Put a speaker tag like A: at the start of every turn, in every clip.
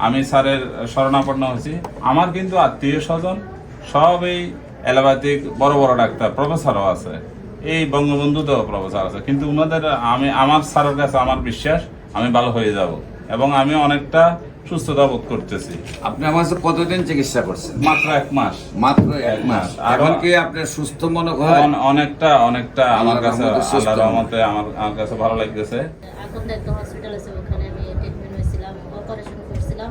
A: আমি স্যারের শরণাপন্ন হয়েছি। আমার কিন্তু আত্মীয় স্বজন সব এই অ্যালোপ্যাথিক বড় বড় ডাক্তার, প্রফেসরও আছে, এই বঙ্গবন্ধুতেও প্রফেসর আছে, কিন্তু ওনাদের আমার স্যারের কাছে আমার বিশ্বাস আমি ভালো হয়ে যাব এবং আমি অনেকটা সুস্থতা বোধ করতেছি।
B: আপনি আমার কাছে কতদিন চিকিৎসা করছেন?
A: মাত্র 1 মাস।
B: মাত্র 1 মাস। এখন কি আপনি সুস্থ মনে করেন?
A: অনেকটা আমার কাছে আল্লাহর রহমতে আমার কাছে ভালো লাগতেছে।
C: এখন একটা হসপিটাল আছে, ওখানে আমি ট্রিটমেন্ট হয়েছিলাম, অপারেশন করছিলাম।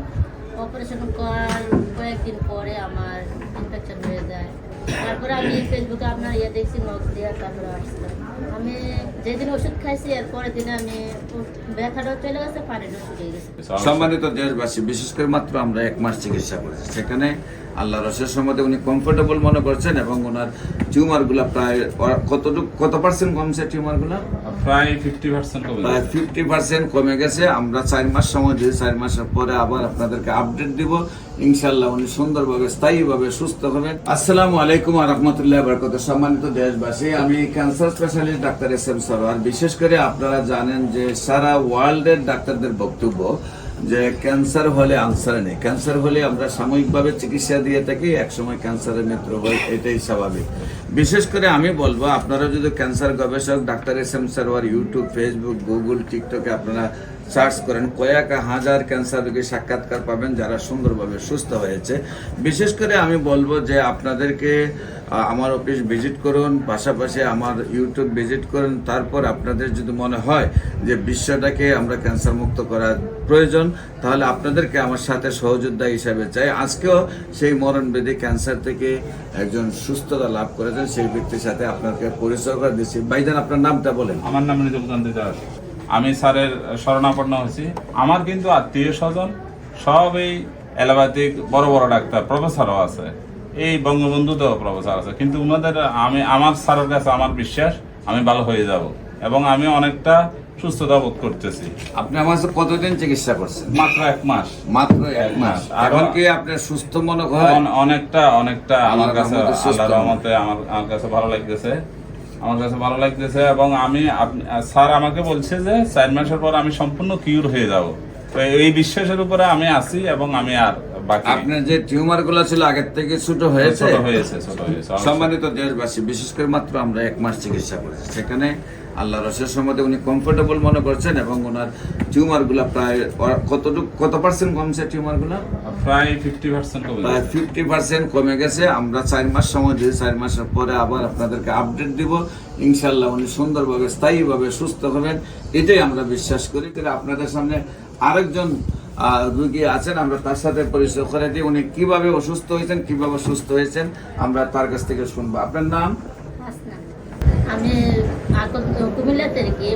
C: অপারেশন করার কয়েকদিন পরে আমার ইনফেকশন হয়ে যায়। তারপরে আমি ফেসবুকে আপনার দেখছি, নখ দিয়ে তারপরে আসছিলাম। আমি যেদিন ওষুধ খাইছি এর পরের দিনে আমি ব্যথাটা চলে গেছে, পানিটা শুকিয়ে গেছে।
B: সম্মানিত দেশবাসী, বিশেষ করে মাত্র আমরা 1 মাস চিকিৎসা করেছি, সেখানে আল্লাহ রসের সম্বন্ধে উনি কমফোর্টেবল মনে করছেন এবং ওনার টিউমারগুলো প্রায় কত পার্সেন্ট কমছে? টিউমারগুলো
A: প্রায় 50% কমে
B: প্রায়
A: গেছে।
B: 50% কমে গেছে। আমরা 4 মাস সময় দিই, 4 মাসের পরে আবার আপনাদেরকে আপডেট দিব। ইনশাআল্লাহ উনি সুন্দরভাবে স্থায়ীভাবে সুস্থ হবেন। আসসালামু আলাইকুম ওয়া রাহমাতুল্লাহি ওয়া বারাকাতুহু। সম্মানিত দেশবাসী, আমি cancer specialist doctor SM. Sarwar. বিশেষ করে আপনারা জানেন যে সারা ওয়ার্ল্ডের ডাক্তারদের বক্তব্য যে ক্যান্সার হলে আনসার নেই, ক্যান্সার হলে আমরা সাময়িকভাবে চিকিৎসা দিয়ে থাকি, একসময় ক্যান্সারের মৃত্যু হয়, এটাই স্বাভাবিক। বিশেষ করে আমি বলবো, আপনারা যদি ক্যান্সার গবেষক doctor SM. Sarwar YouTube, Facebook, Google, টিকটকে আপনারা সার্চ করেন, কয়েক হাজার ক্যান্সার রোগীর সাক্ষাৎকার পাবেন যারা সুন্দরভাবে সুস্থ হয়েছে। বিশেষ করে আমি বলবো যে আপনাদেরকে আমার অফিস ভিজিট করুন, পাশাপাশি আমার ইউটিউব ভিজিট করুন। তারপর আপনাদের যদি মনে হয় যে বিশ্বটাকে আমরা ক্যান্সার মুক্ত করার প্রয়োজন, তাহলে আপনাদেরকে আমার সাথে সহযোদ্ধা হিসাবে চাই। আজকেও সেই মরণবেদী ক্যান্সার থেকে একজন সুস্থতা লাভ করেছেন, সেই ব্যক্তির সাথে আপনাকে পরিচয় করে দিচ্ছি। ভাইজান, আপনার নামটা বলেন।
A: আমার নাম রিজওয়ান দাস। আমি স্যারের শরণাপন্ন হয়েছি। আমার কিন্তু আত্মীয় স্বজন সব এই অ্যালোপ্যাথিক বড় বড় ডাক্তার, প্রফেসরও আছে, এই বঙ্গবন্ধুতেও প্রফেসর আছে, কিন্তু ওনাদের আমার স্যারের কাছে আমার বিশ্বাস আমি ভালো হয়ে যাব এবং আমি অনেকটা সুস্থতা বোধ করতেছি।
B: আপনি আমার কাছে কতদিন চিকিৎসা করছেন?
A: মাত্র 1 মাস।
B: মাত্র 1 মাস। এখন কি আপনি সুস্থ মনে করেন?
A: অনেকটা আমার কাছে আল্লাহর রহমতে আমার কাছে ভালো লাগতেছে, এবং আমি স্যার আমাকে বলছে যে 4 মাসের পর আমি সম্পূর্ণ কিউর হয়ে যাব। তো এই বিশ্বাসের উপরে আমি আছি এবং আমি আর বাকি।
B: আপনার যে টিউমার গুলো ছিল আগের থেকে ছোট হয়েছে?
A: ছোট হয়েছে।
B: সম্মানিত দেশবাসী, বিশেষ করে মাত্র আমরা 1 মাস চিকিৎসা করেছি, সেখানে আল্লাহ রসের সম্বন্ধে উনি কমফোর্টেবল মনে করছেন এবং ওনার টিউমার গুলা প্রায় কত পার্সেন্ট কমছে? টিউমার গুলা
A: প্রায় 50% কমে
B: প্রায়
A: গেছে।
B: 50% কমে গেছে। আমরা 4 মাস সময় দিই, 4 মাসের পরে আবার আপনাদেরকে আপডেট দিব। ইনশাআল্লাহ উনি সুন্দরভাবে স্থায়ীভাবে সুস্থ হবেন, এটাই আমরা বিশ্বাস করি। আপনাদের সামনে আরেকজন রোগী আছেন, আমরা তার সাথে পরিচয় করে দিই। উনি কিভাবে অসুস্থ হয়েছেন, কিভাবে সুস্থ হয়েছেন, আমরা তার কাছ থেকে শুনবো। আপনার নাম?
C: আমি কুমিল্লাতে কি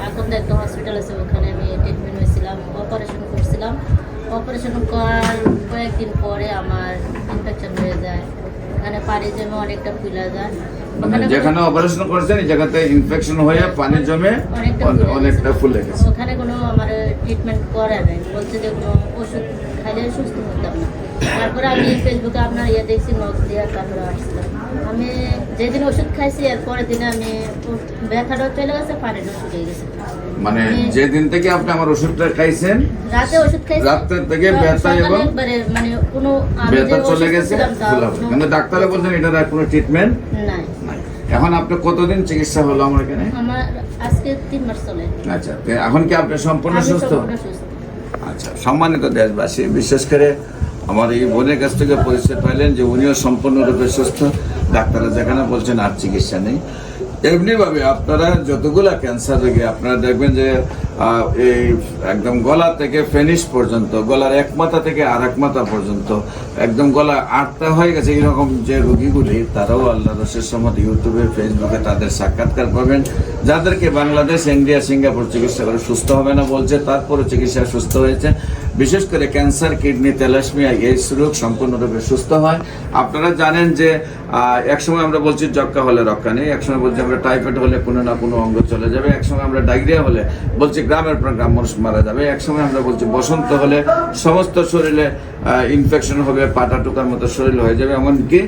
C: আকন্দ একটা হসপিটাল আছে, ওখানে আমি ট্রিটমেন্ট হয়েছিলাম, অপারেশন করছিলাম। অপারেশন করার কয়েকদিন পরে আমার ইনফেকশন হয়ে যায়, ওখানে পানি জমে অনেকটা ফুলে যায়।
B: যেখানে অপারেশন করেছেন এই জায়গাতে ইনফেকশন হয়ে পানি জমে অনেকটা ফুলে গেছে।
C: ওখানে কোনো আমার ট্রিটমেন্ট করে নাই, বলছে যে কোনো ওষুধ খাইলে সুস্থ হতাম না। তারপরে আমি ফেসবুকে আপনার দেখছি, নখ দিয়ে তারপরে আসছিলাম। আমি যেদিন ওষুধ খাইছি এর পরের দিনে আমি ব্যথাটা চলে গেছে, পানিটা শুকিয়ে গেছে।
B: মানে যেদিন থেকে আপনি আমার ওষুধটা খাইছেন,
C: রাতে ওষুধ খাইছি,
B: রাত থেকে ব্যথা এবং
C: মানে কোনো
B: ব্যথা চলে গেছে, কিন্তু ডাক্তারে বলছেন এটার আর কোনো ট্রিটমেন্ট
C: নাই।
B: এখন আপনি কতদিন চিকিৎসা হলো আমার এখানে?
C: আমার আজকে 3 মাস চলে।
B: আচ্ছা, এখন কি আপনি সম্পূর্ণ
C: আমি
B: সুস্থ?
C: সম্পূর্ণ সুস্থ।
B: আচ্ছা, সম্মানিত দেশবাসী, বিশেষ করে আমার এই বোনের কাছ থেকে পরিচয় পাইলেন যে উনিও সম্পূর্ণরূপে সুস্থ। ডাক্তাররা যেখানে বলছেন আর চিকিৎসা নেই। এমনিভাবে আপনারা যতগুলা ক্যান্সার রোগী আপনারা দেখবেন যে এই একদম গলা থেকে ফেনিশ পর্যন্ত, গলার এক মাথা থেকে আর এক মাথা পর্যন্ত একদম গলা আটটা হয়ে গেছে, এইরকম যে রোগীগুলি তারাও আল্লাহ রসের সম্বন্ধে ইউটিউবে, ফেসবুকে তাদের সাক্ষাৎকার পাবেন। যাদেরকে বাংলাদেশ, ইন্ডিয়া, সিঙ্গাপুর চিকিৎসা করে সুস্থ হবে না বলছে, তারপরে চিকিৎসা সুস্থ হয়েছে। বিশেষ করে ক্যান্সার, কিডনি, থ্যালাসেমিয়া, এইডস রোগ সম্পূর্ণরূপে সুস্থ হয়। আপনারা জানেন যে একসময় আমরা বলছি যক্কা হলে রক্ষা নেই, একসময় বলছি আমরা টাইফয়েড হলে কোনো না কোনো অঙ্গ চলে যাবে, একসময় আমরা ডায়রিয়া হলে বলছি গ্রামের পর গ্রাম মানুষ মারা যাবে, একসময় আমরা বলছি বসন্ত হলে সমস্ত শরীরে ইনফেকশন হবে, পাটা টুকার মতো শরীর হয়ে যাবে। এমনকি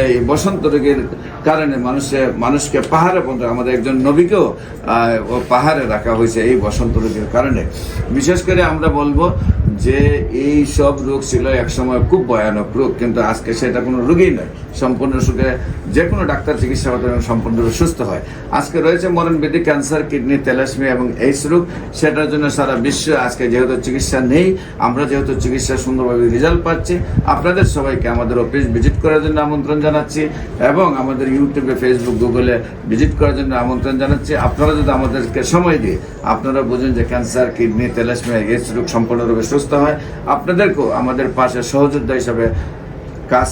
B: এই বসন্ত রোগের কারণে মানুষকে পাহাড়ে পর্যন্ত, আমাদের একজন নবীকেও পাহাড়ে রাখা হয়েছে এই বসন্ত রোগের কারণে। বিশেষ করে আমরা বলবো যে এই সব রোগ ছিল একসময় খুব ভয়ানক রোগ, কিন্তু আজকে সেটা কোনো রোগই নয়, সম্পূর্ণ সুখে যে কোনো ডাক্তার চিকিৎসা করতে এবং সম্পূর্ণরূপে সুস্থ হয়। আজকে রয়েছে মরণব্যাধি, ক্যান্সার, কিডনি, থ্যালাসেমিয়া এবং এইডস রোগ। সেটার জন্য সারা বিশ্বে আজকে যেহেতু চিকিৎসা নেই, আমরা যেহেতু চিকিৎসা সুন্দরভাবে রেজাল্ট পাচ্ছি, আপনাদের সবাইকে আমাদের অফিস ভিজিট করার জন্য আমন্ত্রণ জানাচ্ছি এবং আমাদের ইউটিউবে, ফেসবুক, গুগলে ভিজিট করার জন্য আমন্ত্রণ জানাচ্ছি। আপনারা যদি আমাদেরকে সময় দিয়ে আপনারা বুঝেন যে ক্যান্সার, কিডনি, থ্যালাসেমিয়া, এইডস রোগ সম্পূর্ণরূপে সুস্থ হয়, আপনাদেরকেও আমাদের পাশে সহযোদ্ধা হিসাবে কাজ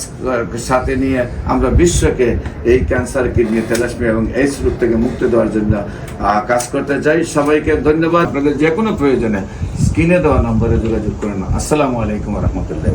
B: সাথে নিয়ে আমরা বিশ্বকে এই ক্যান্সার, কিডনি, থ্যালাসেমিয়া এবং এইডস রোগ থেকে মুক্তি দেওয়ার জন্য কাজ করতে চাই। সবাইকে ধন্যবাদ। আপনাদের যে কোনো প্রয়োজনে স্ক্রিনে দেওয়া নম্বরে যোগাযোগ করেন। আসসালামু আলাইকুম রহমতুল্লাহ।